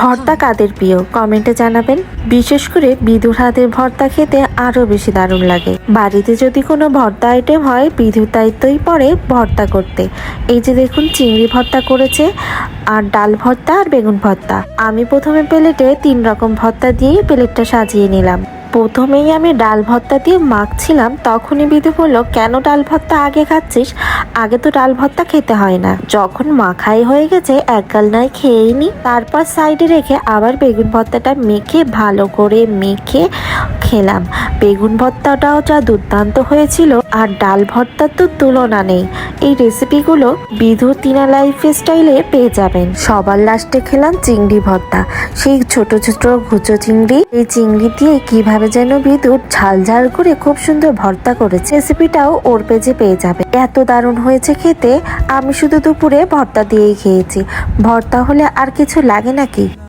ভর্তা কাদের প্রিয় কমেন্টে জানাবেন। বিশেষ করে বিধুর হাতের ভর্তা খেতে আরো বেশি দারুণ লাগে। বাড়িতে যদি কোনো ভর্তা আইটেম হয় বিধুর দায়িত্বই পড়ে ভর্তা করতে। এই যে দেখুন চিংড়ি ভর্তা করেছে, আর ডাল ভর্তা আর বেগুন ভর্তা। আমি প্রথমে প্লেটে 3 রকম ভর্তা দিয়ে প্লেটটা সাজিয়ে নিলাম। প্রথমেই আমি ডাল ভর্তা দিয়ে মাখছিলাম, তখনই বিধু বলল, কেন ডাল ভর্তা আগে খাচ্ছিস? আগে তো ডাল ভর্তা খেতে হয় না। যখন মাখাই হয়ে গেছে এক গাল নয় খেয়েই নি। তারপর সাইডে রেখে আবার বেগুন ভর্তাটা মেখে ভালো করে মেখে খেলাম। বেগুন ভর্তাটাও যা দুর্দান্ত হয়েছিল, আর ডাল ভর্তার তো তুলনা নেই। এই রেসিপিগুলো বিধু টিনা লাইফস্টাইলে পেয়ে যাবেন। সবার লাস্টে খেলাম চিংড়ি ভর্তা, সেই ছোট ছোট ঘুচো চিংড়ি। এই চিংড়ি দিয়ে কিভাবে যেন বিধু ঝাল ঝাল করে খুব সুন্দর ভর্তা করেছে। রেসিপিটাও ওর পেজে পেয়ে যাবে। এত দারুণ হয়েছে খেতে। আমি শুধু দুপুরে ভর্তা দিয়েই খেয়েছি। ভর্তা হলে আর কিছু লাগে নাকি?